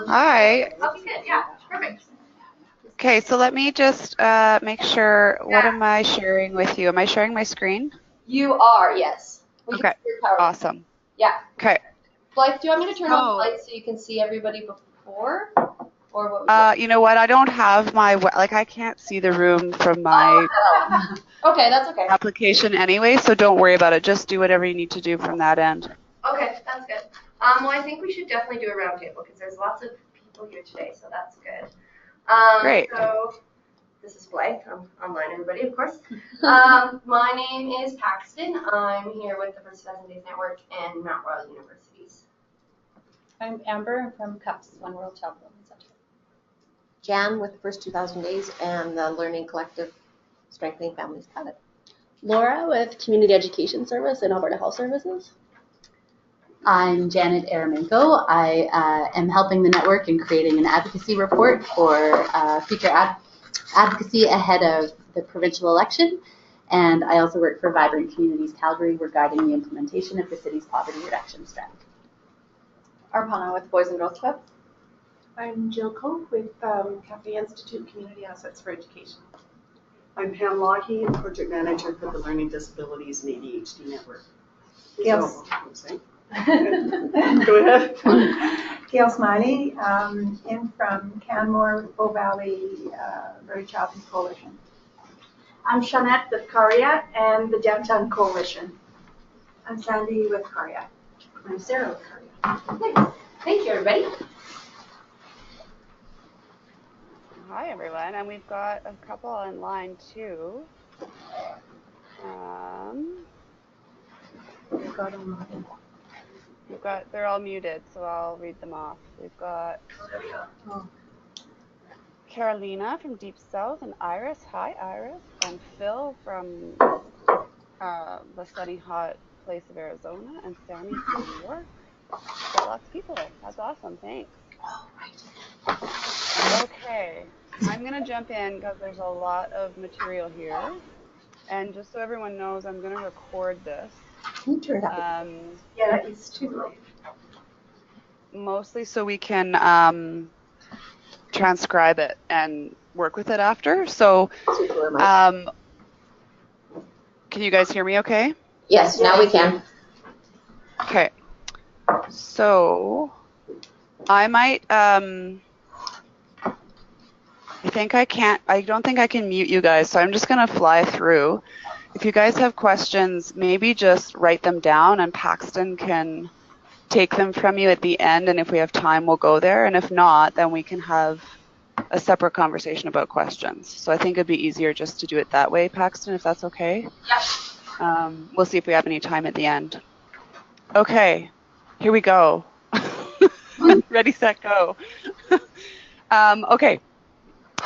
Hi. Okay, good. Yeah, perfect. Okay, so let me just make sure, what am I sharing with you? Am I sharing my screen? You are, yes. Okay, awesome. Yeah. Okay. Blythe, do you want me to turn on the lights so you can see everybody before? Or what you know what, I don't have my, like I can't see the room from my Okay, that's okay. application anyway, so don't worry about it. Just do whatever you need to do from that end. Okay, that's good. Well, I think we should definitely do a roundtable because there's lots of people here today, so that's good. Great. So this is Blythe. I'm online, everybody, of course. My name is Paxton. I'm here with the First 1000 Days Network and Mount Royal Universities. I'm Amber. I'm from CUPS, One World Child Development Center. Jan with the First 2000 Days and the Learning Collective Strengthening Families Pilot. Laura with Community Education Service and Alberta Health Services. I'm Janet Aramenko. I am helping the network in creating an advocacy report for future advocacy ahead of the provincial election. And I also work for Vibrant Communities Calgary. We're guiding the implementation of the city's poverty reduction strategy. Arpana with Boys and Girls Club. I'm Jill Koch with Cafe Institute Community Assets for Education. I'm Pam Lockey, Project Manager for the Learning Disabilities and ADHD Network. Gail. Go ahead. Gail Smiley, in from Canmore, Bow Valley Early Childhood Coalition. I'm Shawnette with Karia and the Downtown Coalition. I'm Sandy with Karia. I'm Sarah with Karia. Nice. Thank you, everybody. Hi, everyone, and we've got a couple online too. They're all muted, so I'll read them off. We've got Carolina from Deep South, and Iris. Hi, Iris. And Phil from the sunny, hot place of Arizona, and Sammy from New York. Got lots of people. That's awesome. Thanks. Okay, I'm going to jump in because there's a lot of material here. And just so everyone knows, I'm going to record this. Yeah, it's too late. Mostly so we can transcribe it and work with it after. So, can you guys hear me okay? Yes, now we can. Okay. So, I might, I don't think I can mute you guys, so I'm just going to fly through. If you guys have questions, maybe just write them down and Paxton can take them from you at the end, and if we have time, we'll go there. And if not, then we can have a separate conversation about questions. So I think it'd be easier just to do it that way, Paxton, if that's okay. Yeah. We'll see if we have any time at the end. Okay, here we go. Ready, set, go. Okay,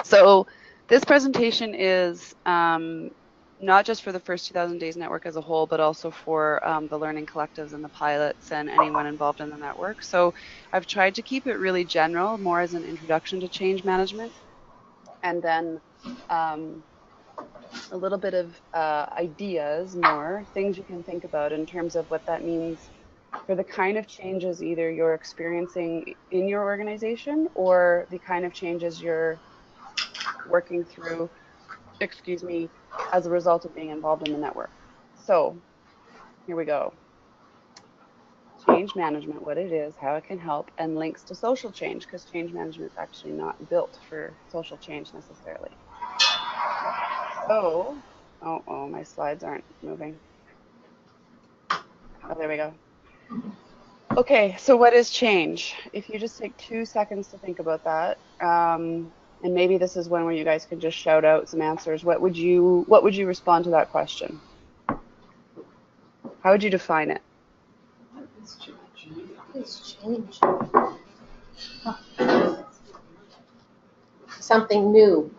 so this presentation is not just for the First 2000 Days Network as a whole, but also for the learning collectives and the pilots and anyone involved in the network. So I've tried to keep it really general, more as an introduction to change management, and then a little bit of ideas, more things you can think about in terms of what that means for the kind of changes either you're experiencing in your organization or the kind of changes you're working through, as a result of being involved in the network. So here we go. Change management, what it is, how it can help, and links to social change, because change management is actually not built for social change necessarily. So, oh, my slides aren't moving. Oh, there we go. Okay, so what is change? If you just take 2 seconds to think about that, and maybe this is one where you guys can just shout out some answers. What would you respond to that question? How would you define it? What is change? Something new.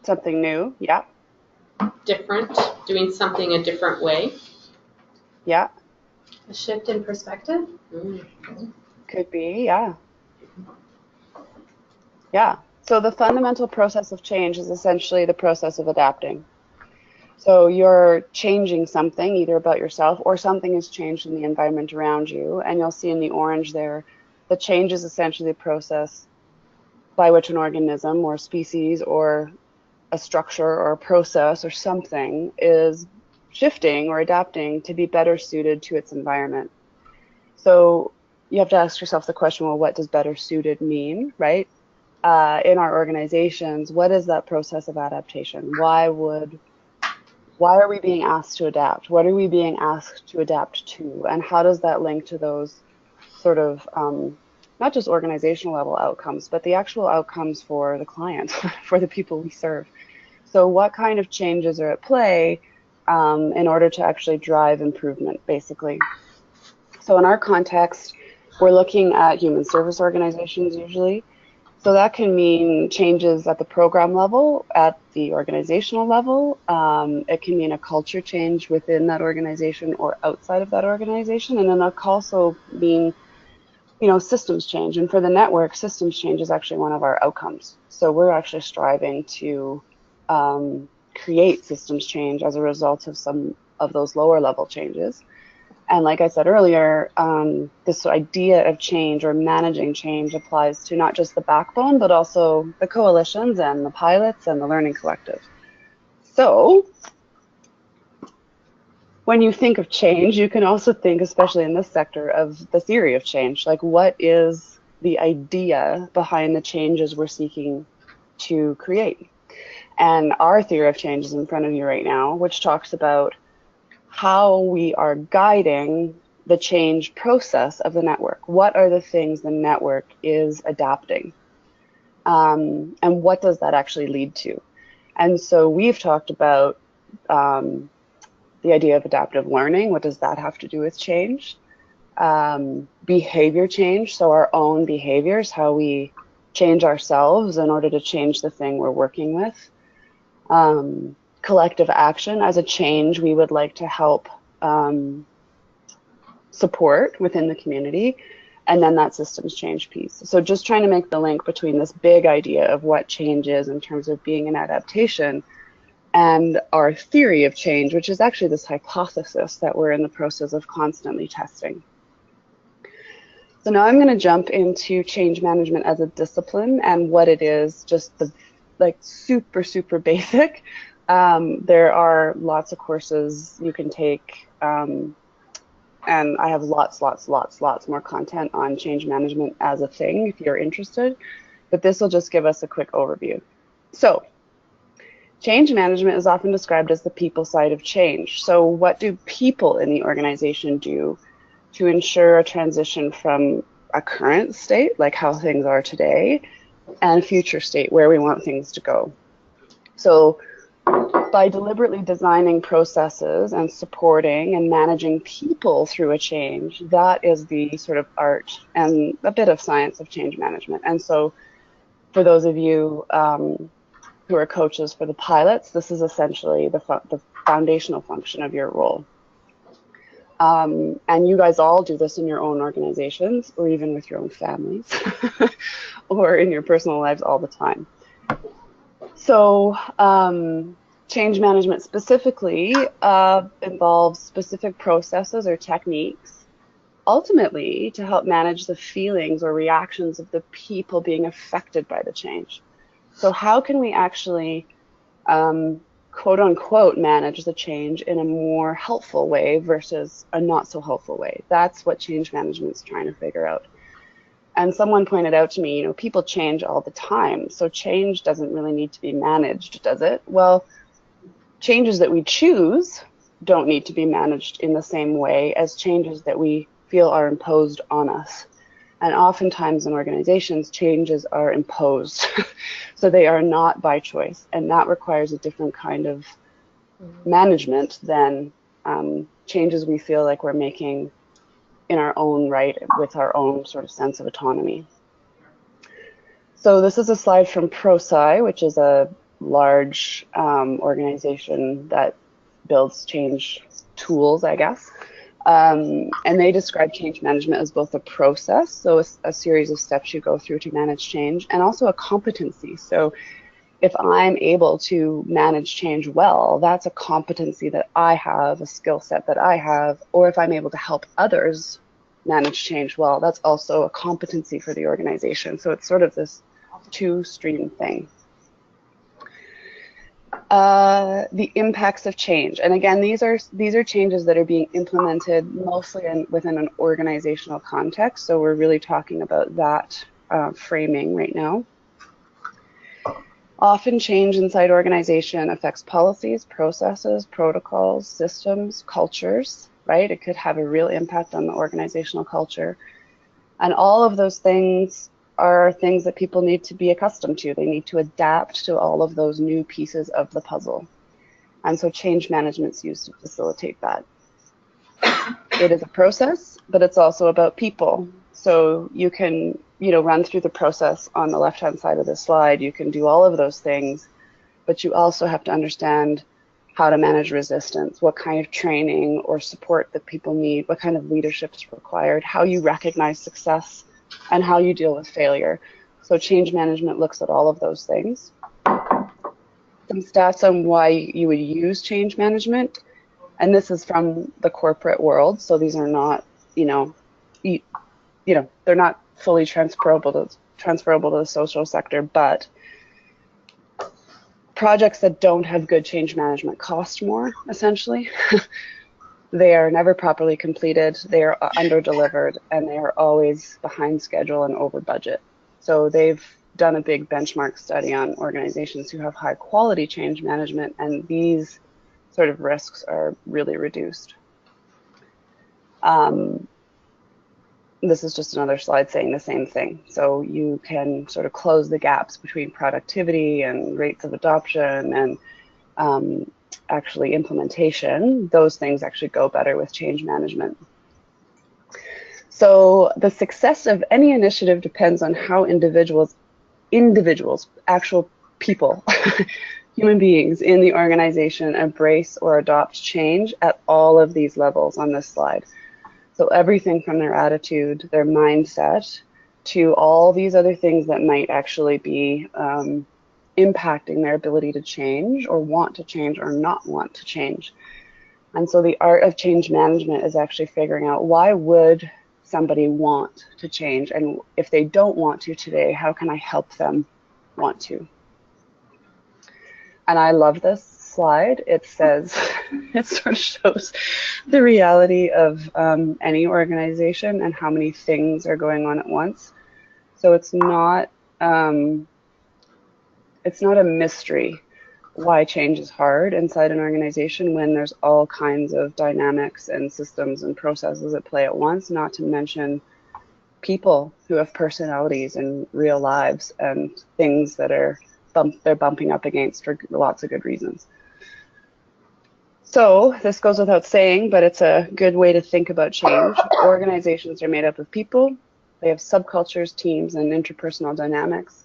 Something new, yeah. Different, doing something a different way. Yeah. A shift in perspective. Could be, yeah. Yeah. So the fundamental process of change is essentially the process of adapting. So you're changing something either about yourself or something has changed in the environment around you. And you'll see in the orange there, the change is essentially the process by which an organism or species or a structure or a process or something is shifting or adapting to be better suited to its environment. So you have to ask yourself the question, well, what does better suited mean, right? In our organizations, what is that process of adaptation? Why are we being asked to adapt? What are we being asked to adapt to? And how does that link to those sort of not just organizational level outcomes, but the actual outcomes for the client, for the people we serve? So what kind of changes are at play in order to actually drive improvement, basically? So in our context, we're looking at human service organizations usually. So that can mean changes at the program level, at the organizational level. It can mean a culture change within that organization or outside of that organization. And then it can also mean, systems change. And for the network, systems change is actually one of our outcomes. So we're actually striving to create systems change as a result of some of those lower level changes. And like I said earlier, this idea of change or managing change applies to not just the backbone, but also the coalitions and the pilots and the learning collective. So when you think of change, you can also think, especially in this sector, of the theory of change. Like, what is the idea behind the changes we're seeking to create? And our theory of change is in front of you right now, which talks about how we are guiding the change process of the network. What are the things the network is adapting? And what does that actually lead to? And so we've talked about the idea of adaptive learning. What does that have to do with change? Behavior change, so our own behaviors, how we change ourselves in order to change the thing we're working with. Collective action as a change we would like to help support within the community, and then that systems change piece. So just trying to make the link between this big idea of what change is in terms of being an adaptation and our theory of change, which is actually this hypothesis that we're in the process of constantly testing. So now I'm going to jump into change management as a discipline and what it is, just the super, super basic. There are lots of courses you can take, and I have lots more content on change management as a thing if you're interested, but this will just give us a quick overview. So change management is often described as the people side of change. So what do people in the organization do to ensure a transition from a current state, like how things are today, and future state, where we want things to go? So by deliberately designing processes and supporting and managing people through a change, that is the sort of art and a bit of science of change management. And so for those of you who are coaches for the pilots, this is essentially the foundational function of your role. And you guys all do this in your own organizations or even with your own families or in your personal lives all the time. So change management specifically involves specific processes or techniques, ultimately to help manage the feelings or reactions of the people being affected by the change. So how can we actually, quote unquote, manage the change in a more helpful way versus a not so helpful way? That's what change management is trying to figure out. And someone pointed out to me, people change all the time, so change doesn't really need to be managed, does it? Well, changes that we choose don't need to be managed in the same way as changes that we feel are imposed on us. And oftentimes in organizations, changes are imposed. So they are not by choice. And that requires a different kind of management than changes we feel like we're making in our own right with our own sort of sense of autonomy. So this is a slide from ProSci, which is a large organization that builds change tools, I guess. And they describe change management as both a process, so a series of steps you go through to manage change, and also a competency. So if I'm able to manage change well, that's a competency that I have, a skill set that I have. Or if I'm able to help others manage change well, that's also a competency for the organization. So it's sort of this two-stream thing. The impacts of change, and again, these are changes that are being implemented mostly within an organizational context. So we're really talking about that framing right now. Often change inside organization affects policies, processes, protocols, systems, cultures, right? It could have a real impact on the organizational culture. And all of those things are things that people need to be accustomed to. They need to adapt to all of those new pieces of the puzzle. And so change management is used to facilitate that. It is a process, but it's also about people. So you can, run through the process on the left-hand side of the slide. You can do all of those things, but you also have to understand how to manage resistance, what kind of training or support that people need, what kind of leadership is required, how you recognize success, and how you deal with failure. So change management looks at all of those things. Some stats on why you would use change management, and this is from the corporate world, so these are not, they're not fully transferable to the social sector, but projects that don't have good change management cost more, essentially. They are never properly completed, they are under-delivered, and they are always behind schedule and over budget. So they've done a big benchmark study on organizations who have high quality change management, and these sort of risks are really reduced. This is just another slide saying the same thing. So you can sort of close the gaps between productivity and rates of adoption and actually implementation. Those things actually go better with change management. So the success of any initiative depends on how individuals, actual people, human beings in the organization embrace or adopt change at all of these levels on this slide. So everything from their attitude, their mindset, to all these other things that might actually be impacting their ability to change or want to change or not want to change. And so the art of change management is actually figuring out, why would somebody want to change? And if they don't want to today, how can I help them want to? And I love this slide. It says, it sort of shows the reality of any organization and how many things are going on at once. So it's not a mystery why change is hard inside an organization when there's all kinds of dynamics and systems and processes at play at once, not to mention people who have personalities and real lives and things that they're bumping up against for lots of good reasons. So this goes without saying, but it's a good way to think about change. Organizations are made up of people. They have subcultures, teams, and interpersonal dynamics.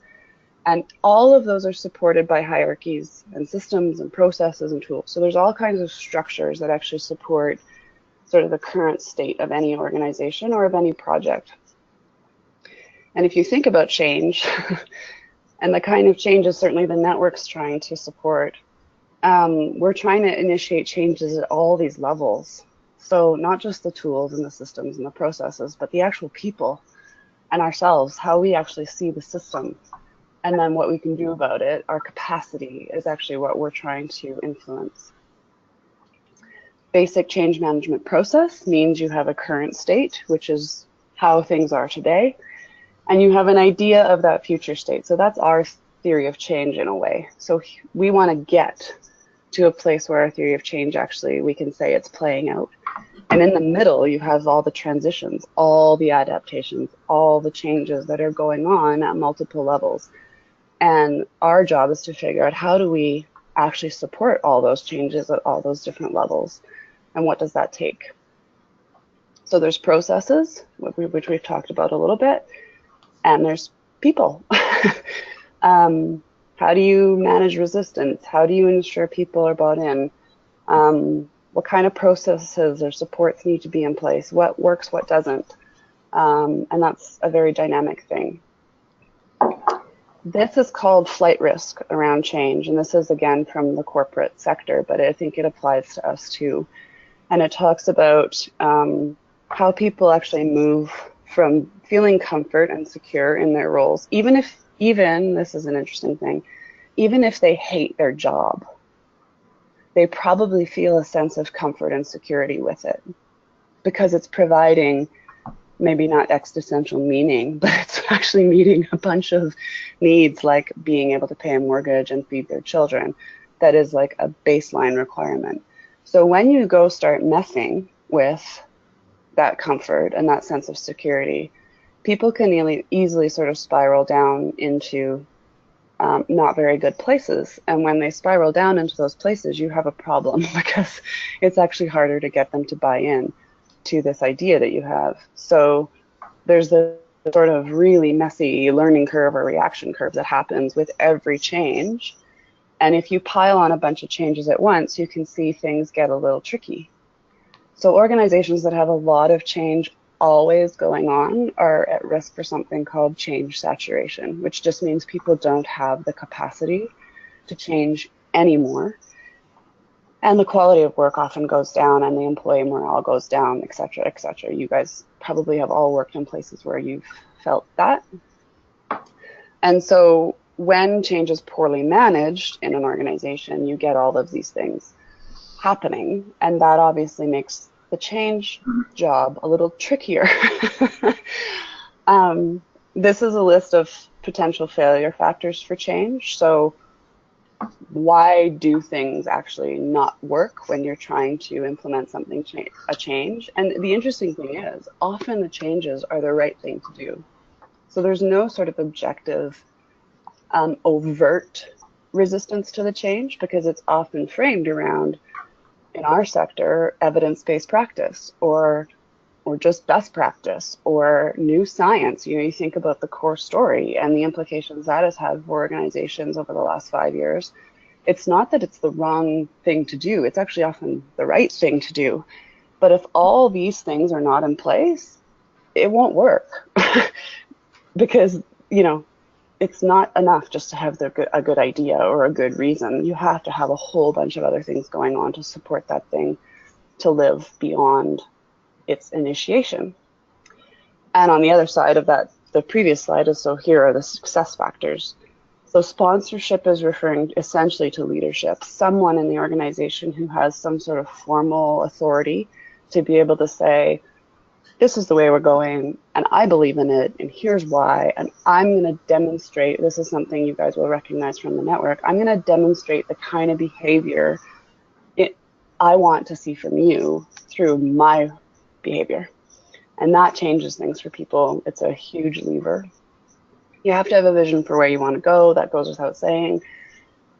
And all of those are supported by hierarchies and systems and processes and tools. So there's all kinds of structures that actually support sort of the current state of any organization or of any project. And if you think about change, and the kind of changes certainly the network's trying to support, we're trying to initiate changes at all these levels. So not just the tools and the systems and the processes, but the actual people and ourselves, how we actually see the system, and then what we can do about it. Our capacity is actually what we're trying to influence. Basic change management process means you have a current state, which is how things are today, and you have an idea of that future state. So that's our theory of change in a way. So we want to get to a place where our theory of change actually, we can say it's playing out. And in the middle, you have all the transitions, all the adaptations, all the changes that are going on at multiple levels. And our job is to figure out, how do we actually support all those changes at all those different levels? And what does that take? So there's processes, which we've talked about a little bit, and there's people. How do you manage resistance? How do you ensure people are bought in? What kind of processes or supports need to be in place? What works, what doesn't? And that's a very dynamic thing. this is called flight risk around change. And this is, again, from the corporate sector, but I think it applies to us too. And it talks about how people actually move from feeling comfort and secure in their roles, even this is an interesting thing, even if they hate their job, they probably feel a sense of comfort and security with it because it's providing maybe not existential meaning, but it's actually meeting a bunch of needs like being able to pay a mortgage and feed their children. That is like a baseline requirement. So when you go start messing with that comfort and that sense of security, people can easily sort of spiral down into not very good places. And when they spiral down into those places, you have a problem because it's actually harder to get them to buy in to this idea that you have. So there's the sort of really messy learning curve or reaction curve that happens with every change. And if you pile on a bunch of changes at once, you can see things get a little tricky. So organizations that have a lot of change always going on are at risk for something called change saturation, which just means people don't have the capacity to change anymore. And the quality of work often goes down and the employee morale goes down, et cetera, et cetera. You guys probably have all worked in places where you've felt that. And so when change is poorly managed in an organization, you get all of these things happening. And that obviously makes the change job a little trickier. This is a list of potential failure factors for change. So why do things actually not work when you're trying to implement something, a change? And the interesting thing is, often the changes are the right thing to do. So there's no sort of objective, overt resistance to the change because it's often framed around, in our sector, evidence-based practice or just best practice or new science. You know, you think about the core story and the implications that has had for organizations over the last 5 years. It's not that it's the wrong thing to do. It's actually often the right thing to do. But if all these things are not in place, it won't work because, you know, it's not enough just to have a good idea or a good reason. You have to have a whole bunch of other things going on to support that thing to live beyond its initiation. And on the other side of that, the previous slide is, so here are the success factors. So sponsorship is referring essentially to leadership, someone in the organization who has some sort of formal authority to be able to say, this is the way we're going, and I believe in it, and here's why, and I'm going to demonstrate, this is something you guys will recognize from the network, I'm going to demonstrate the kind of behavior I want to see from you through my behavior. And that changes things for people. It's a huge lever. You have to have a vision for where you want to go. That goes without saying.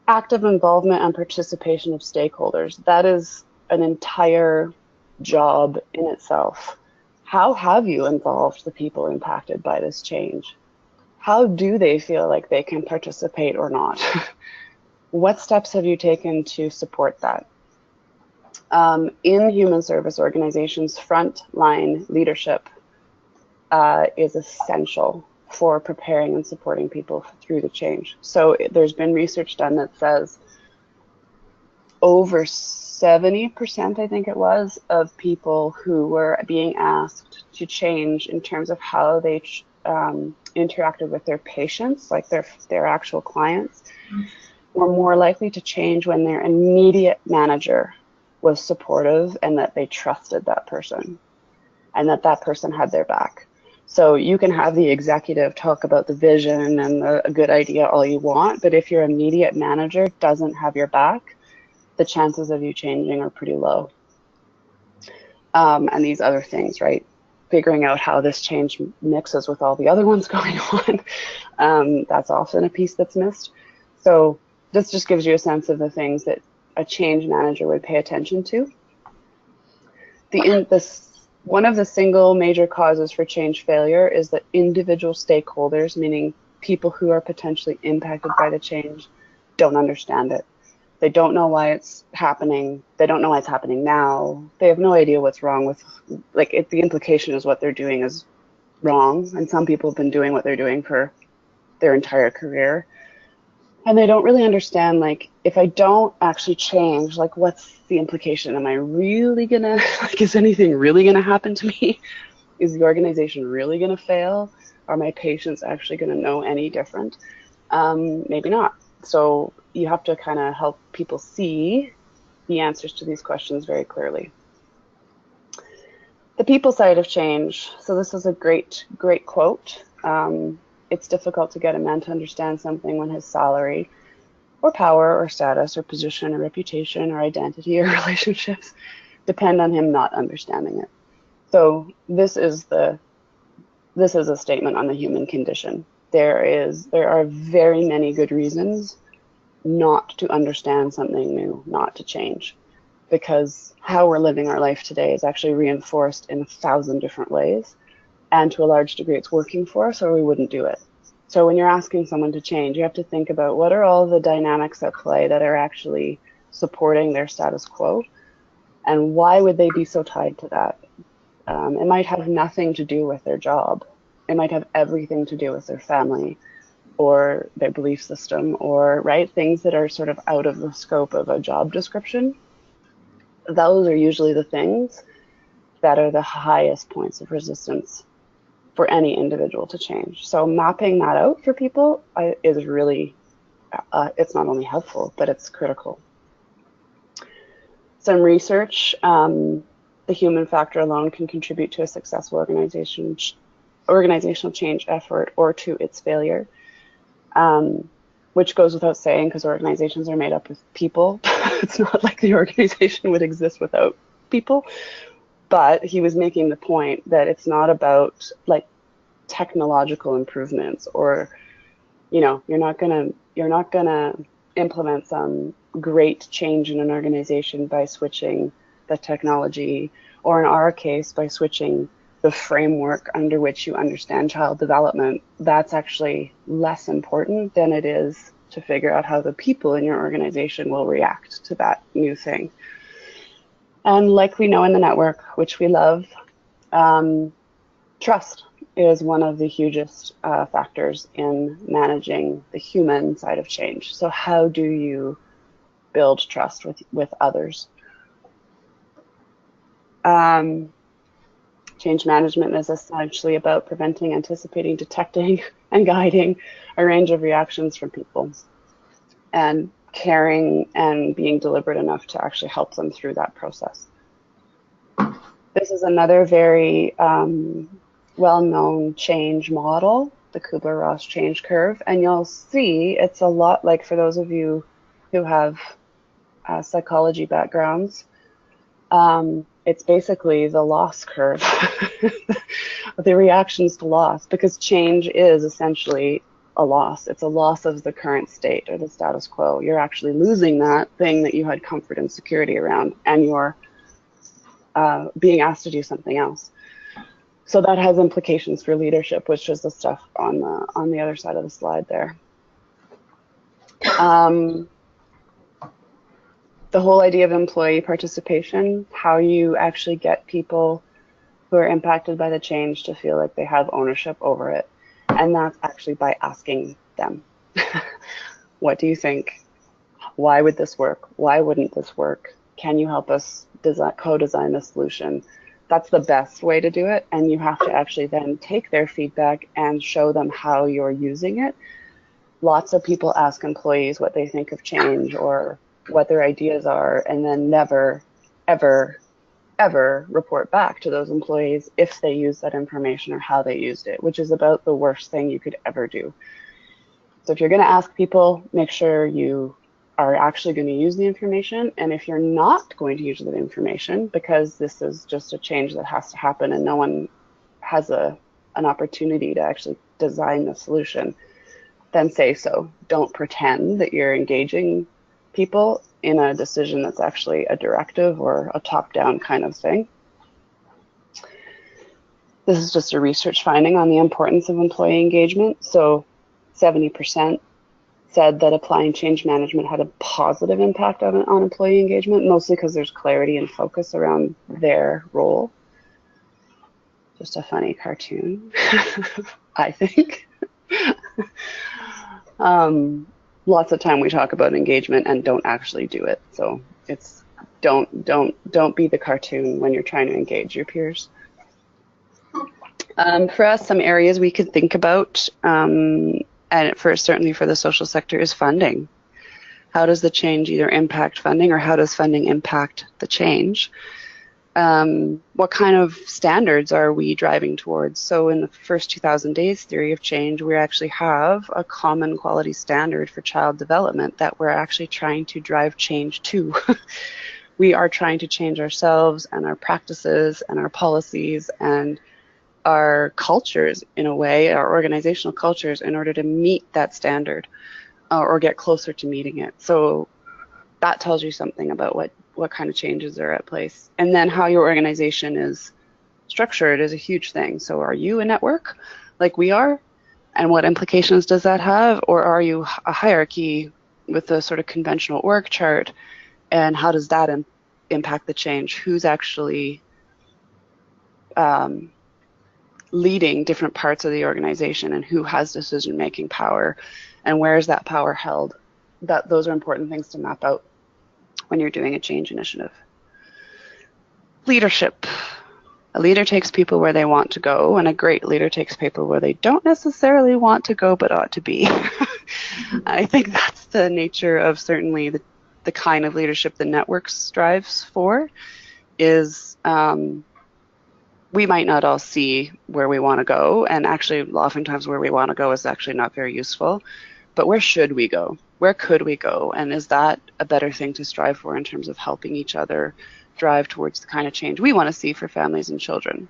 Active involvement and participation of stakeholders. That is an entire job in itself. How have you involved the people impacted by this change? How do they feel like they can participate or not? What steps have you taken to support that? In human service organizations, frontline leadership is essential for preparing and supporting people through the change. So there's been research done that says over 70%, I think it was, of people who were being asked to change in terms of how they interacted with their patients, like their actual clients, were more likely to change when their immediate manager was supportive and that they trusted that person and that person had their back. So you can have the executive talk about the vision and a good idea all you want, but if your immediate manager doesn't have your back, the chances of you changing are pretty low. And these other things, right? Figuring out how this change mixes with all the other ones going on, that's often a piece that's missed. So this just gives you a sense of the things that a change manager would pay attention to. One of the single major causes for change failure is that individual stakeholders, meaning people who are potentially impacted by the change, don't understand it. They don't know why it's happening. They don't know why it's happening now. They have no idea what's wrong with, the implication is what they're doing is wrong. And some people have been doing what they're doing for their entire career. And they don't really understand, like, if I don't actually change, like, what's the implication? Am I really gonna, like, is anything really gonna happen to me? Is the organization really gonna fail? Are my patients actually gonna know any different? Maybe not. So you have to kind of help people see the answers to these questions very clearly. The people side of change. So this is a great quote. It's difficult to get a man to understand something when his salary or power or status or position or reputation or identity or relationships depend on him not understanding it. So this is a statement on the human condition. There are very many good reasons not to understand something new, not to change, because how we're living our life today is actually reinforced in 1,000 different ways, and to a large degree it's working for us or we wouldn't do it. So when you're asking someone to change, you have to think about what are all the dynamics at play that are actually supporting their status quo, and why would they be so tied to that? It might have nothing to do with their job. It might have everything to do with their family or their belief system, or things that are sort of out of the scope of a job description. Those are usually the things that are the highest points of resistance for any individual to change. So mapping that out for people is really, it's not only helpful, but it's critical. Some research, the human factor alone can contribute to a successful organizational change effort or to its failure, which goes without saying because organizations are made up of people. It's not like the organization would exist without people. But he was making the point that it's not about like technological improvements, or you're not gonna implement some great change in an organization by switching the technology, or in our case by switching the framework under which you understand child development. That's actually less important than it is to figure out how the people in your organization will react to that new thing. And like we know in the network, which we love, trust is one of the hugest factors in managing the human side of change. So how do you build trust with others? Change management is essentially about preventing, anticipating, detecting, and guiding a range of reactions from people, and caring and being deliberate enough to actually help them through that process. This is another very well-known change model, the Kubler-Ross change curve, and you'll see it's a lot like, for those of you who have psychology backgrounds, it's basically the loss curve, the reactions to loss, because change is essentially a loss. It's a loss of the current state or the status quo. You're actually losing that thing that you had comfort and security around, and you're being asked to do something else. So that has implications for leadership, which is the stuff on the other side of the slide there. The whole idea of employee participation, how you actually get people who are impacted by the change to feel like they have ownership over it. And that's actually by asking them, what do you think? Why would this work? Why wouldn't this work? Can you help us co-design the solution? That's the best way to do it. And you have to actually then take their feedback and show them how you're using it. Lots of people ask employees what they think of change or what their ideas are, and then never, ever, ever report back to those employees if they use that information or how they used it, which is about the worst thing you could ever do. So if you're going to ask people, make sure you are actually going to use the information. And if you're not going to use the information, because this is just a change that has to happen and no one has an opportunity to actually design the solution, then say so. Don't pretend that you're engaging people in a decision that's actually a directive or a top-down kind of thing. This is just a research finding on the importance of employee engagement. So 70% said that applying change management had a positive impact on employee engagement, mostly because there's clarity and focus around their role. Just a funny cartoon, I think. Lots of time we talk about engagement and don't actually do it. So it's don't be the cartoon when you're trying to engage your peers. For us, some areas we could think about, and certainly for the social sector, is funding. How does the change either impact funding, or how does funding impact the change? What kind of standards are we driving towards? So in the first 2,000 days theory of change, we actually have a common quality standard for child development that we're actually trying to drive change to. We are trying to change ourselves and our practices and our policies and our cultures, in a way, our organizational cultures, in order to meet that standard or get closer to meeting it. So that tells you something about what kind of changes are at place. And then how your organization is structured is a huge thing. So are you a network like we are? And what implications does that have? Or are you a hierarchy with a sort of conventional org chart? And how does that impact the change? Who's actually leading different parts of the organization, and who has decision-making power, and where is that power held? Those are important things to map out when you're doing a change initiative. Leadership. A leader takes people where they want to go, and a great leader takes people where they don't necessarily want to go but ought to be. I think that's the nature of certainly the kind of leadership the network strives for, is we might not all see where we want to go, and actually oftentimes where we want to go is actually not very useful, but where should we go? Where could we go? And is that a better thing to strive for in terms of helping each other drive towards the kind of change we want to see for families and children?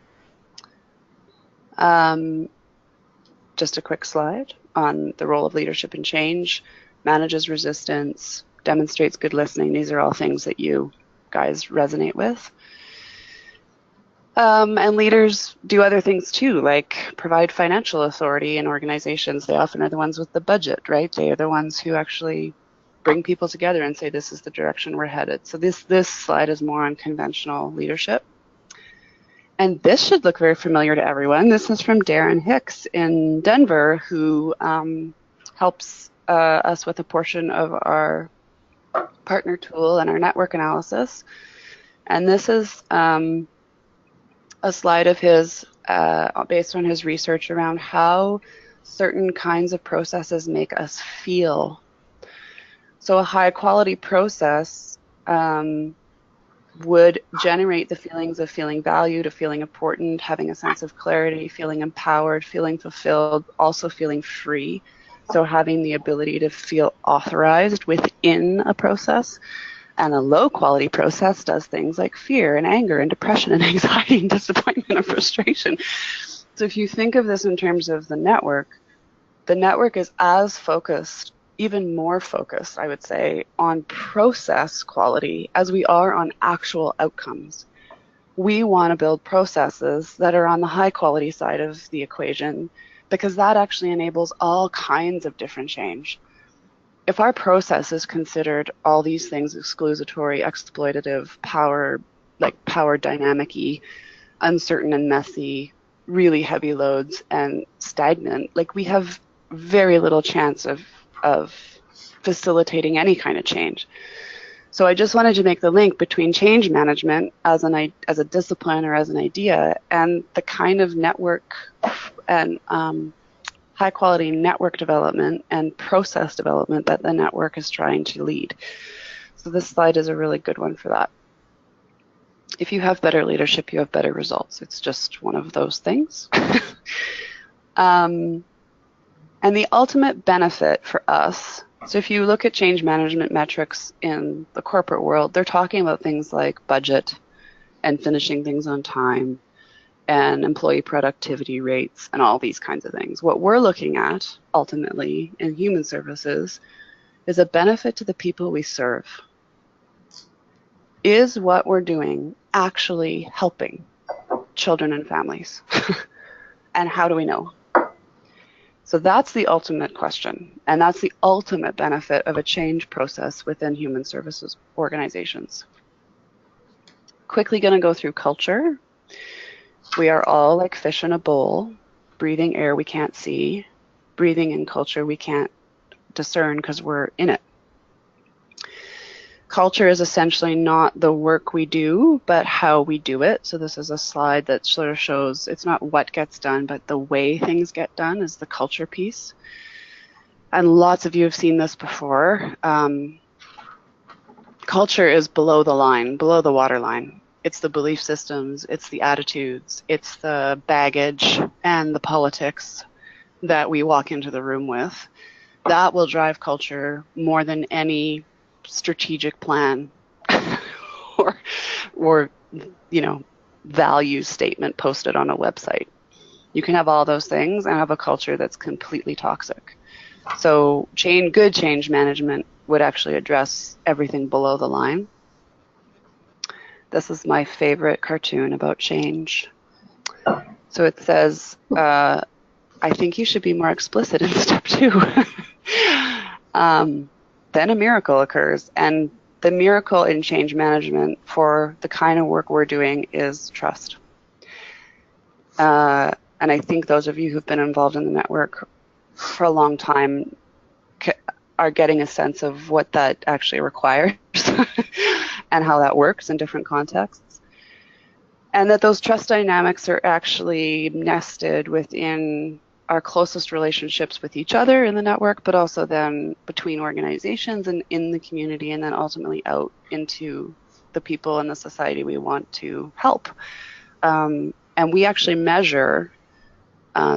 Just a quick slide on the role of leadership in change. Manages resistance, demonstrates good listening. These are all things that you guys resonate with. And leaders do other things too, like provide financial authority in organizations. They often are the ones with the budget, right? They are the ones who actually bring people together and say, this is the direction we're headed. So this slide is more on conventional leadership. And this should look very familiar to everyone. This is from Darren Hicks in Denver, who helps us with a portion of our partner tool and our network analysis. And this is a slide of his based on his research around how certain kinds of processes make us feel. So a high quality process would generate the feelings of feeling valued, of feeling important, having a sense of clarity, feeling empowered, feeling fulfilled, also feeling free. So having the ability to feel authorized within a process. And a low quality process does things like fear and anger and depression and anxiety and disappointment and frustration. So if you think of this in terms of the network is as focused, even more focused, I would say, on process quality as we are on actual outcomes. We want to build processes that are on the high quality side of the equation, because that actually enables all kinds of different change. If our process is considered all these things, exclusatory, exploitative, power dynamic-y, uncertain and messy, really heavy loads, and stagnant, like we have very little chance of facilitating any kind of change. So I just wanted to make the link between change management as a discipline or as an idea, and the kind of network and high quality network development and process development that the network is trying to lead. So this slide is a really good one for that. If you have better leadership, you have better results. It's just one of those things. And the ultimate benefit for us, so if you look at change management metrics in the corporate world, they're talking about things like budget and finishing things on time and employee productivity rates and all these kinds of things. What we're looking at ultimately in human services is a benefit to the people we serve. Is what we're doing actually helping children and families? And how do we know? So that's the ultimate question, and that's the ultimate benefit of a change process within human services organizations. Quickly going to go through culture. We are all like fish in a bowl, breathing air we can't see. breathing in culture we can't discern because we're in it. Culture is essentially not the work we do, but how we do it. So this is a slide that sort of shows it's not what gets done, but the way things get done is the culture piece. And lots of you have seen this before. Culture is below the line, below the waterline. It's the belief systems, it's the attitudes, it's the baggage and the politics that we walk into the room with. That will drive culture more than any strategic plan or value statement posted on a website. You can have all those things and have a culture that's completely toxic. So good change management would actually address everything below the line. This is my favorite cartoon about change. So it says, I think you should be more explicit in step 2. Then a miracle occurs. And the miracle in change management for the kind of work we're doing is trust. And I think those of you who've been involved in the network for a long time are getting a sense of what that actually requires and how that works in different contexts. And that those trust dynamics are actually nested within our closest relationships with each other in the network, but also then between organizations and in the community, and then ultimately out into the people in the society we want to help. And we actually measure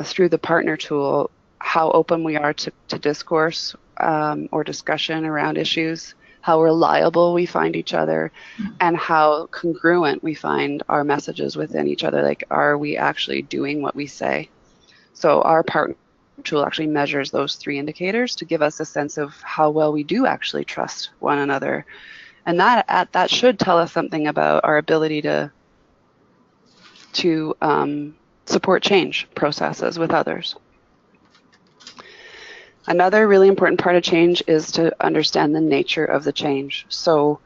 through the partner tool how open we are to discourse or discussion around issues, how reliable we find each other, and how congruent we find our messages within each other. Like, are we actually doing what we say? So our partner tool actually measures those 3 indicators to give us a sense of how well we do actually trust one another. And that should tell us something about our ability to support change processes with others. Another really important part of change is to understand the nature of the change. So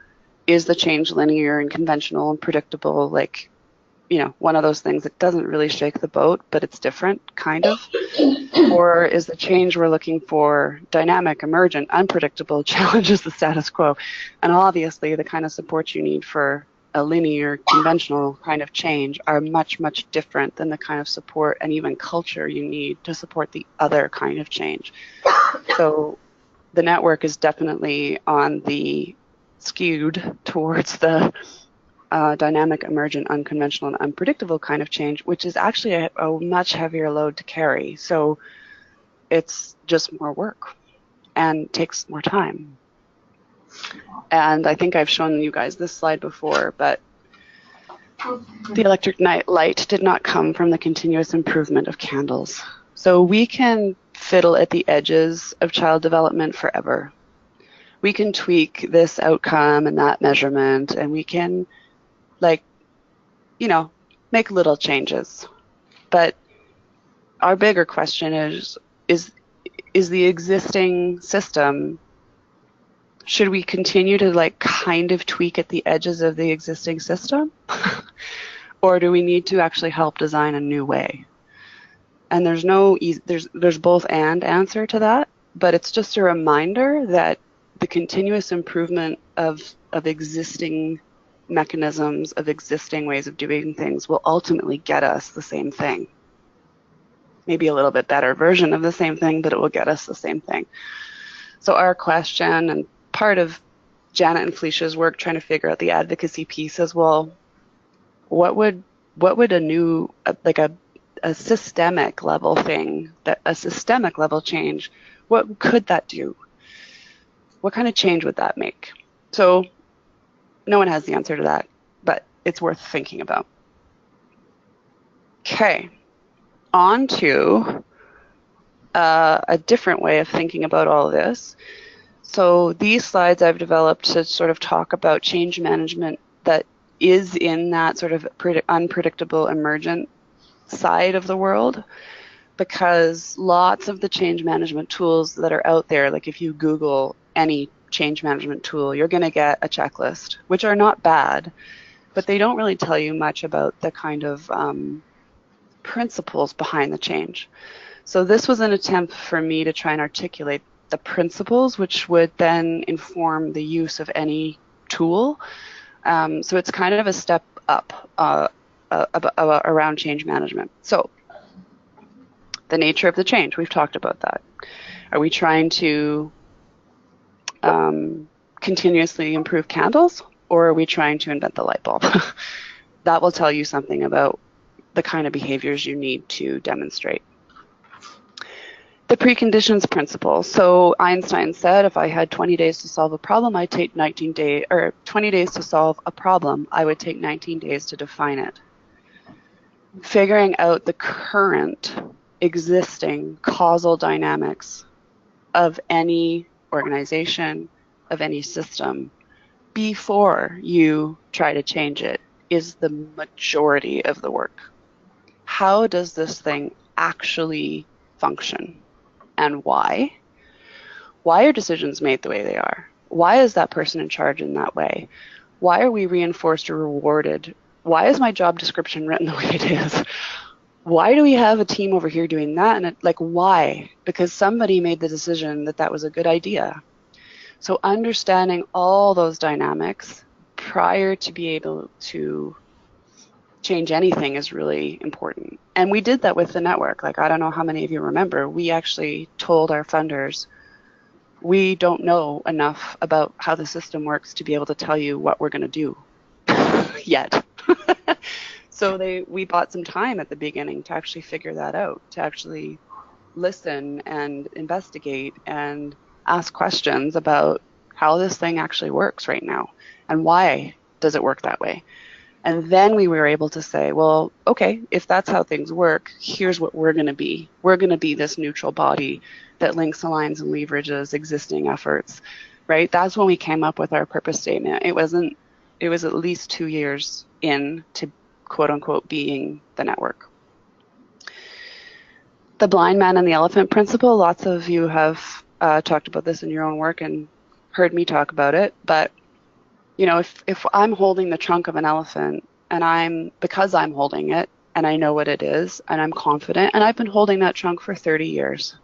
is the change linear and conventional and predictable, like, one of those things that doesn't really shake the boat, but it's different, kind of? Or is the change we're looking for dynamic, emergent, unpredictable, challenges the status quo? And obviously the kind of support you need for a linear, conventional kind of change are much, much different than the kind of support and even culture you need to support the other kind of change. So the network is definitely on the skewed towards the dynamic, emergent, unconventional, and unpredictable kind of change, which is actually a much heavier load to carry. So it's just more work and takes more time. And I think I've shown you guys this slide before, but the electric light did not come from the continuous improvement of candles. So we can fiddle at the edges of child development forever. We can tweak this outcome and that measurement, and we can, make little changes. But our bigger question is the existing system, should we continue to kind of tweak at the edges of the existing system? Or do we need to actually help design a new way? And there's both and answer to that, but it's just a reminder that the continuous improvement of existing mechanisms, of existing ways of doing things will ultimately get us the same thing. Maybe a little bit better version of the same thing, but it will get us the same thing. So our question, and part of Janet and Felicia's work trying to figure out the advocacy piece as well, what would a new, a systemic level thing, a systemic level change, what could that do? What kind of change would that make? So no one has the answer to that, but it's worth thinking about. Okay, on to a different way of thinking about all of this. So these slides I've developed to sort of talk about change management that is in that sort of unpredictable, emergent side of the world, because lots of the change management tools that are out there, like if you Google any change management tool, you're going to get a checklist, which are not bad, but they don't really tell you much about the kind of principles behind the change. So this was an attempt for me to try and articulate the principles which would then inform the use of any tool. So it's kind of a step up around change management. So the nature of the change, we've talked about that. Are we trying to continuously improve candles, or are we trying to invent the light bulb? That will tell you something about the kind of behaviors you need to demonstrate. The preconditions principle. So Einstein said if I had 20 days to solve a problem, I'd take 19 days, or 20 days to solve a problem, I would take 19 days to define it. Figuring out the current existing causal dynamics of any organization, of any system, before you try to change it is the majority of the work. How does this thing actually function? And why? Why are decisions made the way they are? Why is that person in charge in that way? Why are we reinforced or rewarded? Why is my job description written the way it is? Why do we have a team over here doing that? And why? Because somebody made the decision that that was a good idea. So understanding all those dynamics prior to be able to change anything is really important. And we did that with the network. I don't know how many of you remember, we actually told our funders, we don't know enough about how the system works to be able to tell you what we're going to do yet. So we bought some time at the beginning to actually figure that out, to actually listen and investigate and ask questions about how this thing actually works right now and why does it work that way. And then we were able to say, well, okay, if that's how things work, here's what we're going to be. We're going to be this neutral body that links, aligns, and leverages existing efforts, right? That's when we came up with our purpose statement. It was at least 2 years in to quote unquote being the network. The blind man and the elephant principle, lots of you have talked about this in your own work and heard me talk about it, but if I'm holding the trunk of an elephant and because I'm holding it and I know what it is and I'm confident and I've been holding that trunk for 30 years,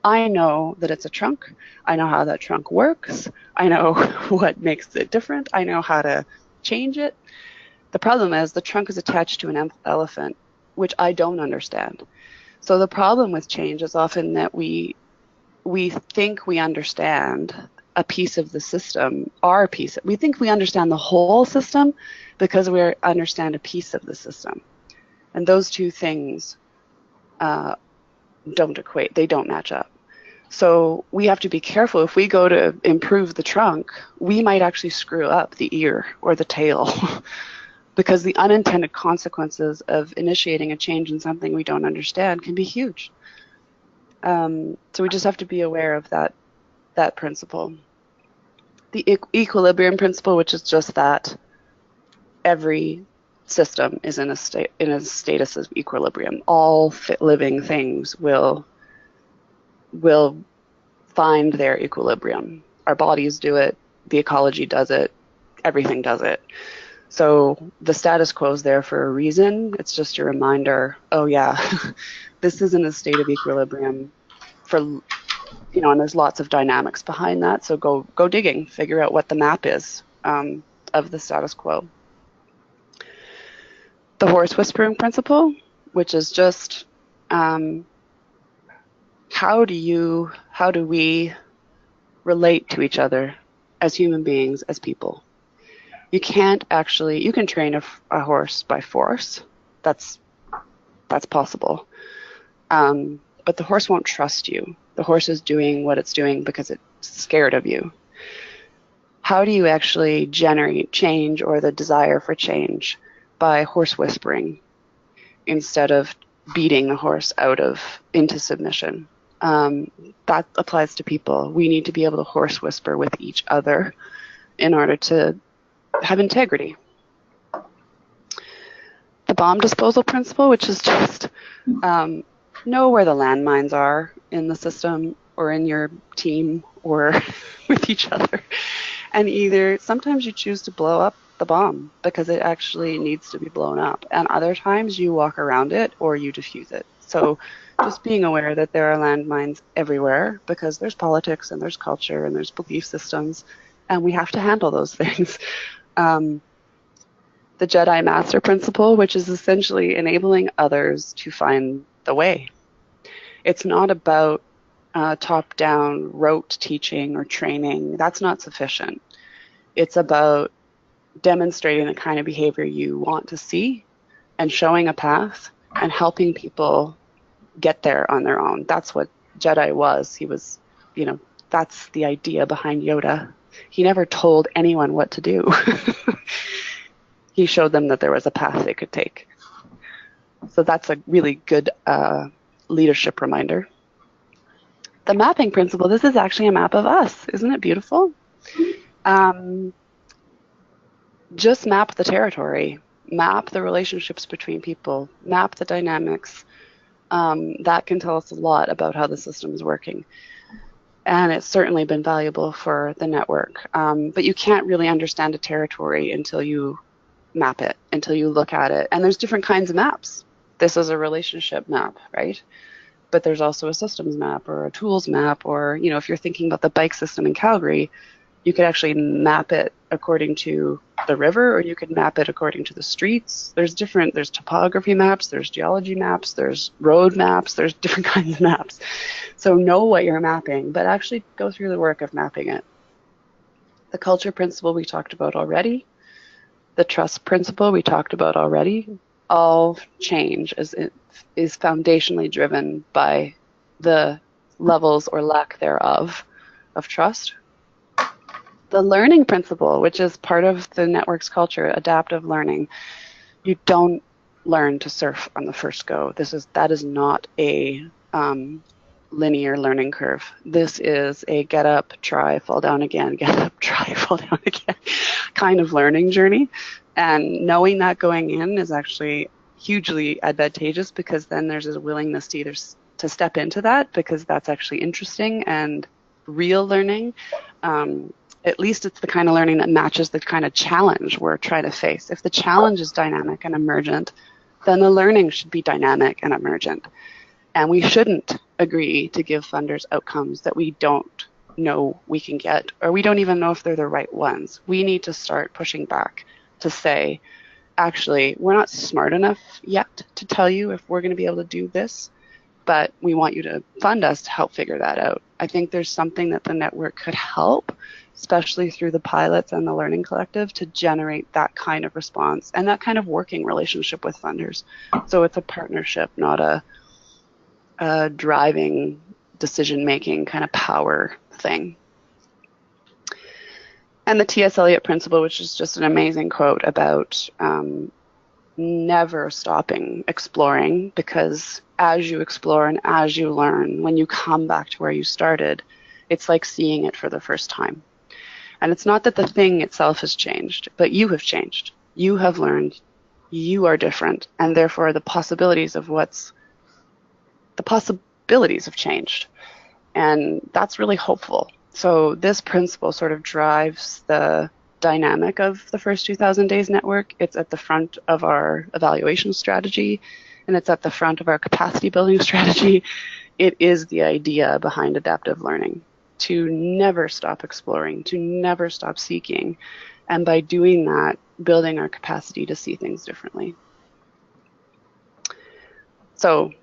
I know that it's a trunk. I know how that trunk works. I know what makes it different. I know how to change it. The problem is the trunk is attached to an elephant, which I don't understand. So the problem with change is often that we think we understand a piece of the system, our piece. We think we understand the whole system because we understand a piece of the system. And those two things don't equate. They don't match up. So we have to be careful. If we go to improve the trunk, we might actually screw up the ear or the tail because the unintended consequences of initiating a change in something we don't understand can be huge. So we just have to be aware of that principle. The equilibrium principle, which is just that every system is in a status of equilibrium. All living things will find their equilibrium. Our bodies do it, the ecology does it, everything does it. So the status quo is there for a reason. It's just a reminder, oh yeah, this is in a state of equilibrium and there's lots of dynamics behind that. So go digging, figure out what the map is of the status quo. The horse whispering principle, which is just how do we relate to each other as human beings, as people? You can train a horse by force. That's possible. But the horse won't trust you. The horse is doing what it's doing because it's scared of you. How do you actually generate change or the desire for change? By horse whispering instead of beating the horse into submission. That applies to people. We need to be able to horse whisper with each other in order to have integrity. The bomb disposal principle, which is just know where the landmines are in the system or in your team or with each other. And sometimes you choose to blow up the bomb because it actually needs to be blown up. And other times you walk around it or you diffuse it. So just being aware that there are landmines everywhere because there's politics and there's culture and there's belief systems, and we have to handle those things. The Jedi Master Principle, which is essentially enabling others to find the way. It's not about top-down rote teaching or training. That's not sufficient. It's about demonstrating the kind of behavior you want to see and showing a path and helping people get there on their own. That's what Jedi was. He was, that's the idea behind Yoda. He never told anyone what to do. He showed them that there was a path they could take. So that's a really good leadership reminder. The mapping principle, this is actually a map of us. Isn't it beautiful? Just map the territory, map the relationships between people, map the dynamics. That can tell us a lot about how the system is working. And it's certainly been valuable for the network. But you can't really understand a territory until you map it, until you look at it. And there's different kinds of maps. This is a relationship map, right? But there's also a systems map or a tools map, or, if you're thinking about the bike system in Calgary, you could actually map it according to the river, or you could map it according to the streets. There's topography maps, there's geology maps, there's road maps, there's different kinds of maps. So know what you're mapping, but actually go through the work of mapping it. The culture principle we talked about already. The trust principle we talked about already. All change is foundationally driven by the levels or lack thereof of trust. The learning principle, which is part of the network's culture, adaptive learning. You don't learn to surf on the first go. That is not a linear learning curve. This is a get up, try, fall down again, get up, try, fall down again kind of learning journey. And knowing that going in is actually hugely advantageous, because then there's a willingness to to step into that, because that's actually interesting and real learning. At least it's the kind of learning that matches the kind of challenge we're trying to face. If the challenge is dynamic and emergent, then the learning should be dynamic and emergent. And we shouldn't agree to give funders outcomes that we don't know we can get, or we don't even know if they're the right ones. We need to start pushing back to say, actually, we're not smart enough yet to tell you if we're going to be able to do this, but we want you to fund us to help figure that out. I think there's something that the network could help, especially through the pilots and the Learning Collective, to generate that kind of response and that kind of working relationship with funders. So it's a partnership, not a driving decision-making kind of power thing. And the T.S. Eliot principle, which is just an amazing quote about never stopping exploring, because as you explore and as you learn, when you come back to where you started, it's like seeing it for the first time. And it's not that the thing itself has changed, but you have changed. You have learned. You are different. And therefore the possibilities have changed. And that's really hopeful. So this principle sort of drives the dynamic of the first 2,000 Days Network. It's at the front of our evaluation strategy, and it's at the front of our capacity building strategy. It is the idea behind adaptive learning, to never stop exploring, to never stop seeking, and by doing that, building our capacity to see things differently. So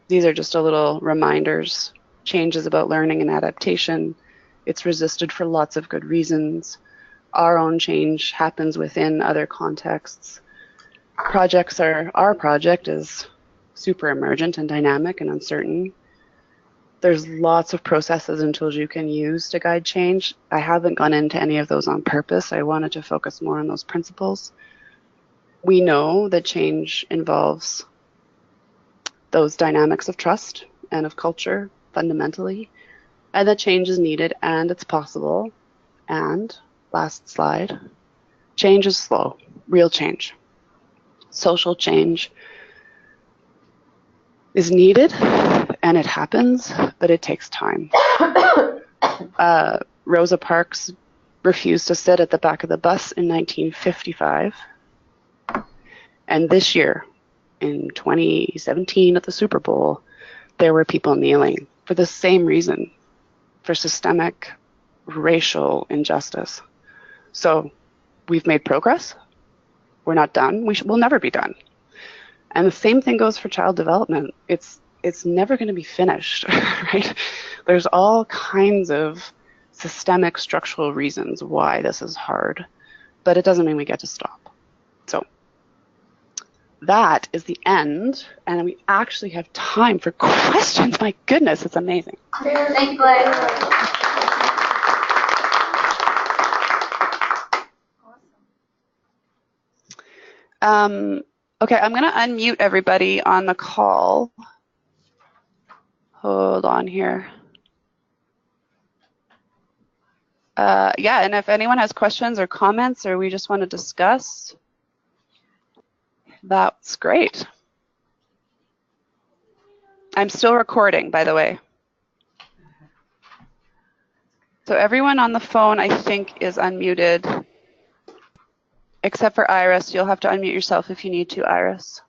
these are just a little reminders. Change is about learning and adaptation. It's resisted for lots of good reasons. Our own change happens within other contexts. Our project is super emergent and dynamic and uncertain. There's lots of processes and tools you can use to guide change. I haven't gone into any of those on purpose. I wanted to focus more on those principles. We know that change involves those dynamics of trust and of culture fundamentally, and that change is needed and it's possible. And last slide, change is slow, real change. Social change is needed and it happens, but it takes time. Rosa Parks refused to sit at the back of the bus in 1955. And this year, in 2017 at the Super Bowl, there were people kneeling for the same reason, for systemic racial injustice. So we've made progress. We're not done. We'll never be done. And the same thing goes for child development. It's never going to be finished, right? There's all kinds of systemic structural reasons why this is hard, but it doesn't mean we get to stop. So that is the end, and we actually have time for questions. My goodness, it's amazing. Thank you, Blake. Okay, I'm going to unmute everybody on the call. Hold on here. Yeah, and if anyone has questions or comments or we just want to discuss, that's great. I'm still recording, by the way. So everyone on the phone, I think, is unmuted, except for Iris. You'll have to unmute yourself if you need to, Iris.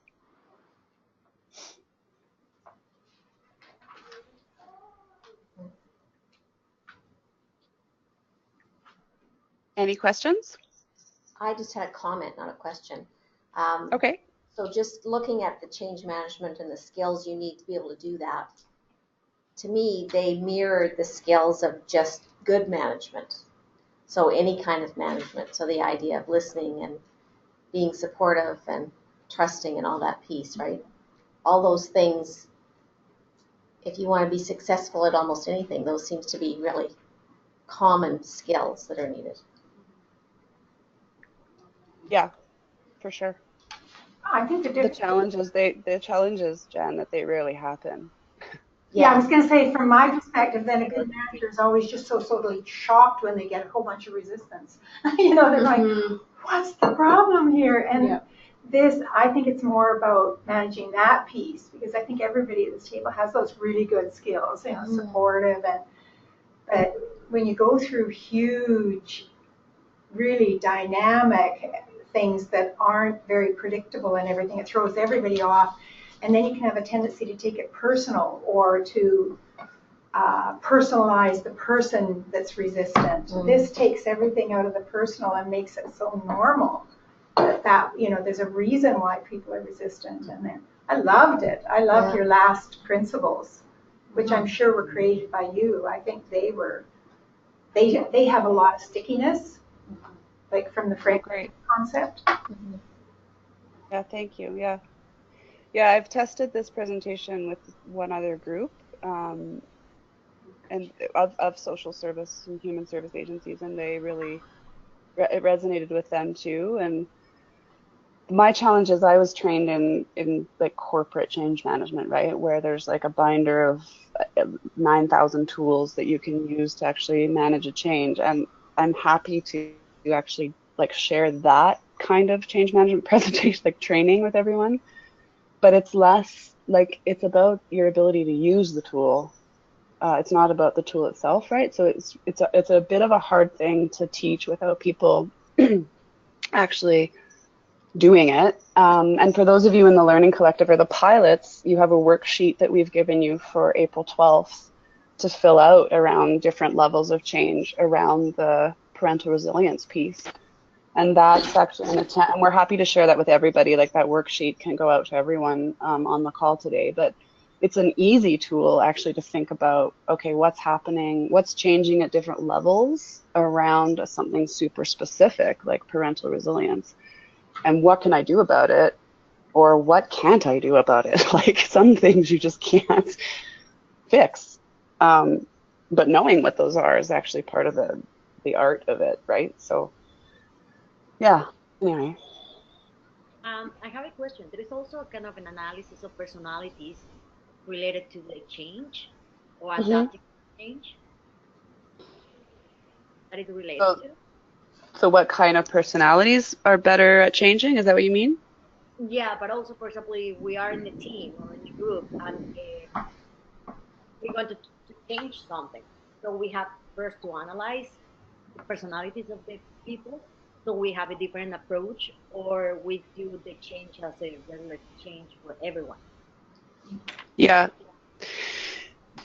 Any questions? I just had a comment, not a question. Okay. So just looking at the change management and the skills you need to be able to do that, to me, they mirror the skills of just good management. So any kind of management. So the idea of listening and being supportive and trusting and all that piece, right? All those things, if you want to be successful at almost anything, those seems to be really common skills that are needed. Yeah, for sure. I think The challenges, Jen, that they rarely happen. Yeah, I was going to say, from my perspective, then a good manager is always just so totally shocked when they get a whole bunch of resistance. You know, they're like, what's the problem here? And this, I think it's more about managing that piece, because I think everybody at this table has those really good skills, you know, supportive. But when you go through huge, really dynamic things that aren't very predictable and everything, it throws everybody off. And then you can have a tendency to take it personal or to personalize the person that's resistant. This takes everything out of the personal and makes it so normal that you know, there's a reason why people are resistant. And then I loved it. I loved your last principles, which I'm sure were created by you. I think they have a lot of stickiness, like from the framework concept. Yeah, thank you. Yeah. Yeah, I've tested this presentation with one other group and of social service and human service agencies, and they really, it resonated with them too. And my challenge is I was trained in like corporate change management, right? Where there's like a binder of 9,000 tools that you can use to actually manage a change. And I'm happy to actually like share that kind of change management presentation, like training with everyone. But it's less like, it's about your ability to use the tool. It's not about the tool itself, right? So it's a bit of a hard thing to teach without people actually doing it. And for those of you in the Learning Collective or the pilots, you have a worksheet that we've given you for April 12th to fill out around different levels of change around the parental resilience piece. And that's actually an attempt, and we're happy to share that with everybody. Like that worksheet can go out to everyone on the call today. But it's an easy tool actually to think about, okay, what's happening, what's changing at different levels around something super specific like parental resilience. And what can I do about it? Or what can't I do about it? Like some things you just can't fix. But knowing what those are is actually part of the art of it, right? So yeah, anyway. I have a question. There is also a kind of an analysis of personalities related to the change or adapting change that is related to. So what kind of personalities are better at changing? Is that what you mean? Yeah, but also, for example, if we are in a team or in a group and we want to change something. So we have first to analyze the personalities of the people. So we have a different approach, or we do the change as a regular change for everyone. Yeah.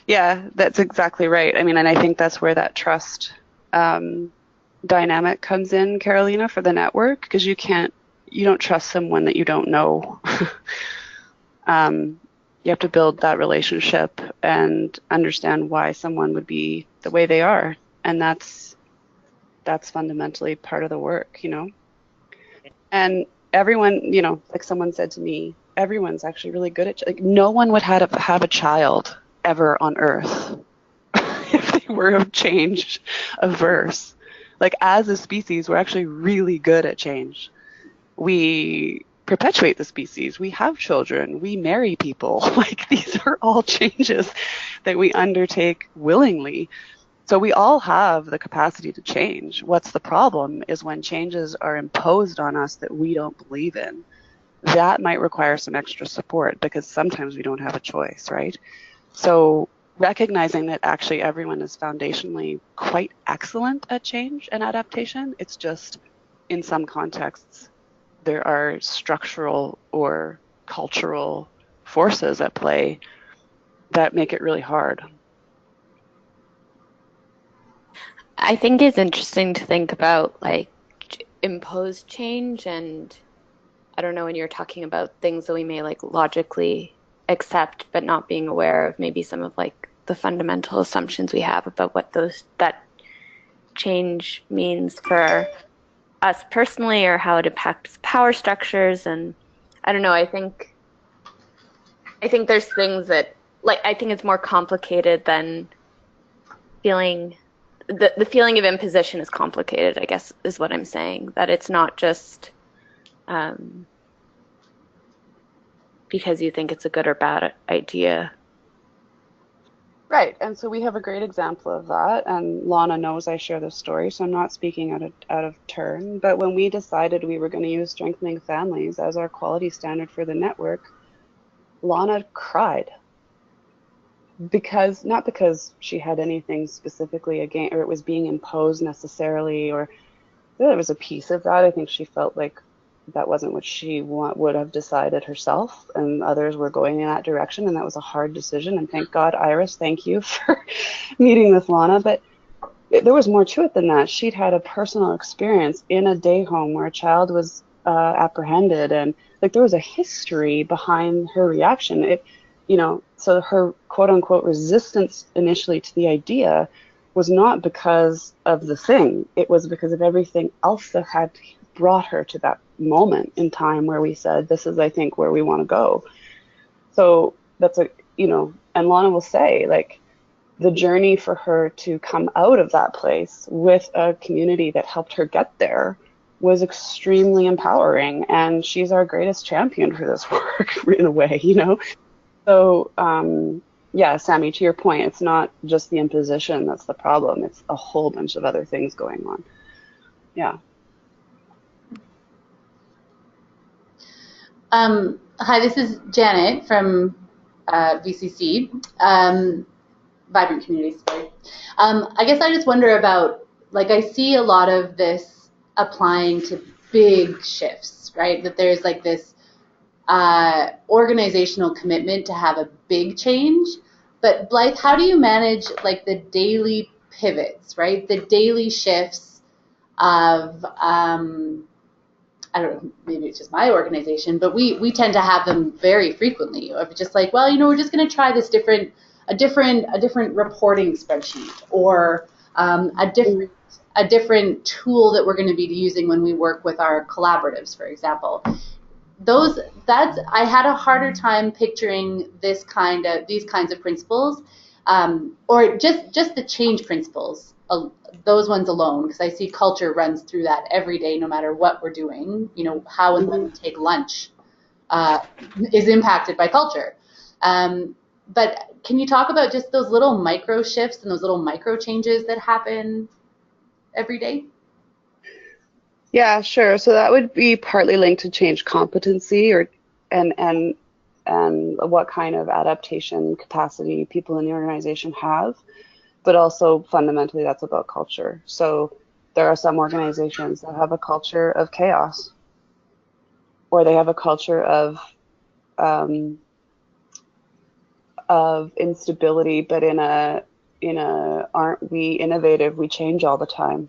Yeah, that's exactly right. I mean, and I think that's where that trust dynamic comes in, Carolina, for the network, because you don't trust someone that you don't know. You have to build that relationship and understand why someone would be the way they are, and that's fundamentally part of the work, And everyone, like someone said to me, everyone's actually really good at, like, no one would have a child ever on Earth if they were of change averse. Like, as a species, we're actually really good at change. We perpetuate the species, we have children, we marry people. Like, these are all changes that we undertake willingly. So we all have the capacity to change. What's the problem is when changes are imposed on us that we don't believe in. That might require some extra support, because sometimes we don't have a choice, right? So recognizing that actually everyone is foundationally quite excellent at change and adaptation, it's just in some contexts there are structural or cultural forces at play that make it really hard. I think it's interesting to think about like imposed change, and I don't know, when you're talking about things that we may like logically accept but not being aware of maybe some of like the fundamental assumptions we have about what that change means for us personally, or how it impacts power structures. And I don't know, I think there's things that, like, I think it's more complicated than feeling the feeling of imposition is complicated, I guess, is what I'm saying. That it's not just because you think it's a good or bad idea. Right, and so we have a great example of that, and Lana knows I share this story, so I'm not speaking out of turn. But when we decided we were going to use strengthening families as our quality standard for the network, Lana cried. Not because she had anything specifically against, or it was being imposed necessarily, or there was a piece of that. I think she felt like that wasn't what she would have decided herself, and others were going in that direction, and that was a hard decision. And thank God, Iris, thank you for meeting with Lana. But there was more to it than that. She'd had a personal experience in a day home where a child was apprehended, and like there was a history behind her reaction. So her quote unquote resistance initially to the idea was not because of the thing. It was because of everything else that had brought her to that moment in time where we said, this is, I think, where we want to go. So that's and Lana will say, like, the journey for her to come out of that place with a community that helped her get there was extremely empowering. And she's our greatest champion for this work in a way, So, yeah, Sammy, to your point, it's not just the imposition that's the problem. It's a whole bunch of other things going on. Yeah. Hi, this is Janet from VCC, Vibrant Communities. Sorry. I guess I just wonder about, like, I see a lot of this applying to big shifts, right? That there's like this organizational commitment to have a big change. But Blythe, how do you manage like the daily pivots, right? The daily shifts of I don't know, maybe it's just my organization, but we tend to have them very frequently. Of just like, well, we're just going to try this different reporting spreadsheet, or a different tool that we're going to be using when we work with our collaboratives, for example. I had a harder time picturing these kinds of principles, or just the change principles. Those ones alone, because I see culture runs through that every day, no matter what we're doing. How and when we take lunch is impacted by culture. But can you talk about just those little micro shifts and those little micro changes that happen every day? Yeah, sure. So that would be partly linked to change competency, and what kind of adaptation capacity people in the organization have. But also fundamentally that's about culture. So there are some organizations that have a culture of chaos, or they have a culture of of instability, but in a aren't we innovative? We change all the time.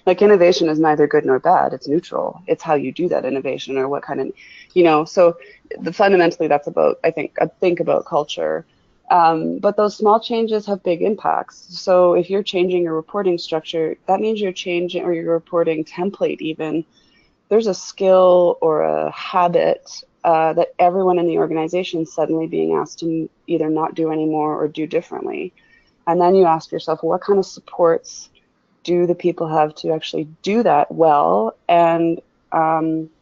Like innovation is neither good nor bad. It's neutral. It's how you do that innovation or what kind of, so fundamentally that's about, I think about culture. But those small changes have big impacts. So if you're changing your reporting structure, that means you're changing, or your reporting template even, there's a skill or a habit that everyone in the organization is suddenly being asked to either not do anymore or do differently. And then you ask yourself, what kind of supports do the people have to actually do that well? And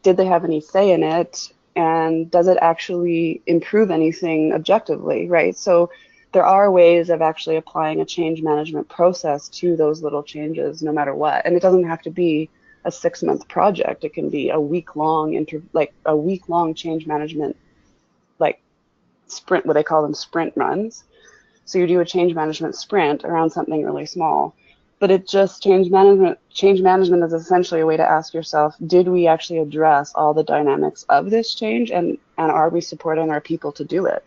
did they have any say in it? And does it actually improve anything objectively, right? So there are ways of actually applying a change management process to those little changes, no matter what. And it doesn't have to be a 6-month project. It can be a week-long change management, like sprint, what they call them sprint runs. So you do a change management sprint around something really small. But it just change management is essentially a way to ask yourself, did we actually address all the dynamics of this change, and are we supporting our people to do it?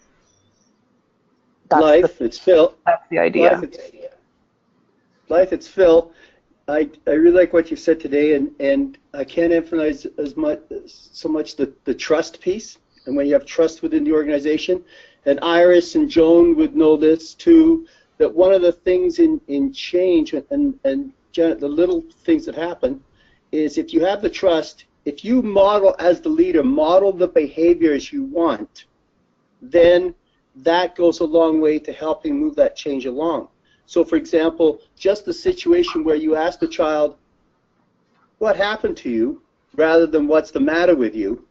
It's Phil. That's the idea. It's Phil. I really like what you said today, and I can't emphasize so much the trust piece. And when you have trust within the organization, and Iris and Joan would know this too, that one of the things in change and Janet, the little things that happen is if you have the trust, if you model as the leader, model the behaviors you want, then that goes a long way to helping move that change along. So for example, just the situation where you ask the child, what happened to you, rather than what's the matter with you,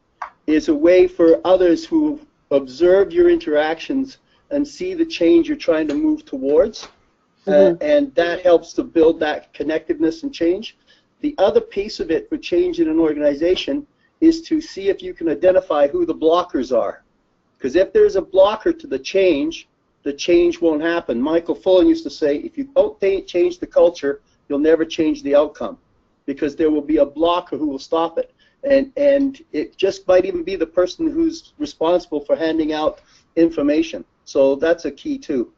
is a way for others who observe your interactions and see the change you're trying to move towards, and that helps to build that connectiveness and change. The other piece of it for change in an organization is to see if you can identify who the blockers are. Because if there's a blocker to the change won't happen. Michael Fullen used to say, if you don't change the culture, you'll never change the outcome, because there will be a blocker who will stop it. And it just might even be the person who's responsible for handing out information. So that's a key too.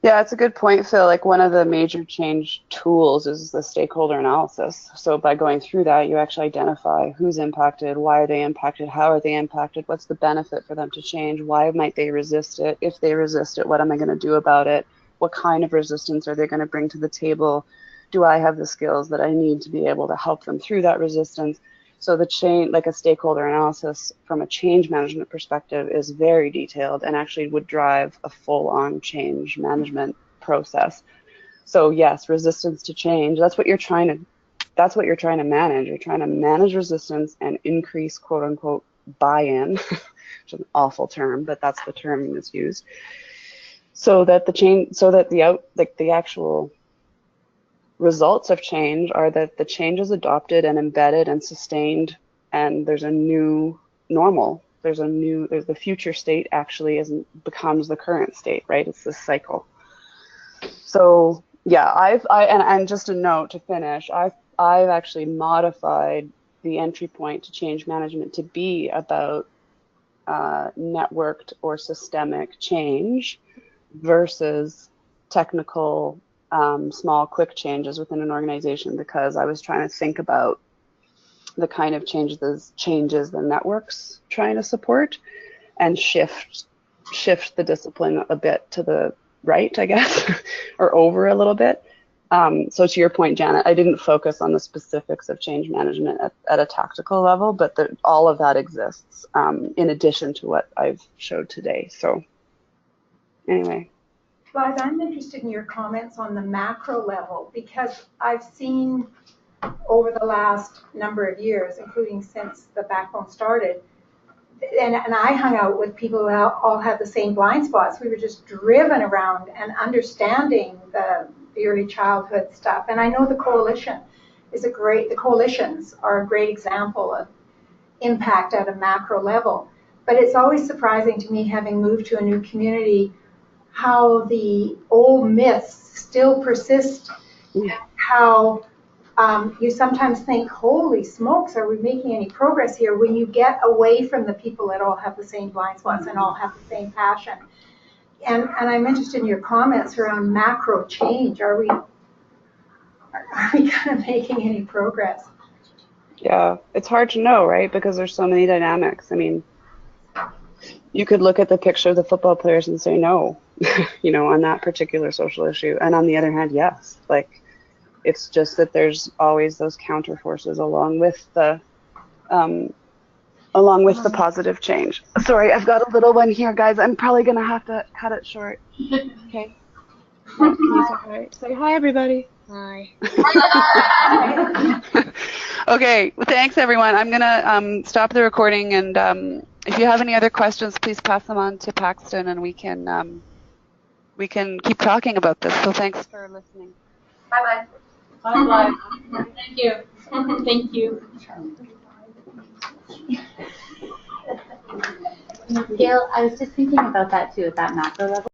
Yeah, it's a good point, Phil. Like one of the major change tools is the stakeholder analysis. So by going through that, you actually identify who's impacted, why are they impacted, how are they impacted, what's the benefit for them to change, why might they resist it, if they resist it, what am I going to do about it, what kind of resistance are they going to bring to the table, do I have the skills that I need to be able to help them through that resistance? So the change, like a stakeholder analysis from a change management perspective, is very detailed and actually would drive a full-on change management process. So yes, resistance to change, that's what you're trying to manage. You're trying to manage resistance and increase quote unquote buy-in, which is an awful term, but that's the term that's used. So that the actual results of change are that the change is adopted and embedded and sustained, and there's a new normal. There's the future state actually becomes the current state, right? It's this cycle. So yeah, and just a note to finish, I've actually modified the entry point to change management to be about networked or systemic change versus technical small, quick changes within an organization, because I was trying to think about the kind of changes the network's trying to support and shift the discipline a bit to the right, I guess, or over a little bit. So to your point, Janet, I didn't focus on the specifics of change management at a tactical level, but all of that exists in addition to what I've showed today. So anyway. Blythe, I'm interested in your comments on the macro level, because I've seen over the last number of years, including since the Backbone started, and I hung out with people who all had the same blind spots. We were just driven around and understanding the early childhood stuff. And I know the coalitions are a great example of impact at a macro level. But it's always surprising to me, having moved to a new community, how the old myths still persist, how you sometimes think, holy smokes, are we making any progress here? When you get away from the people that all have the same blind spots and all have the same passion. And I'm interested in your comments around macro change. Are we kind of making any progress? Yeah, it's hard to know, right? Because there's so many dynamics. I mean, you could look at the picture of the football players and say no, you know, on that particular social issue. And on the other hand, yes. Like, it's just that there's always those counter forces along with the positive change. Sorry, I've got a little one here, guys. I'm probably gonna have to cut it short. Okay. Can you say hi? Say hi, everybody. Hi. Okay. Well, thanks, everyone. I'm gonna stop the recording, and if you have any other questions, please pass them on to Paxton, and we can keep talking about this. So thanks for listening. Bye-bye. Bye. Thank you. Thank you. Gail, I was just thinking about that too, at that macro level.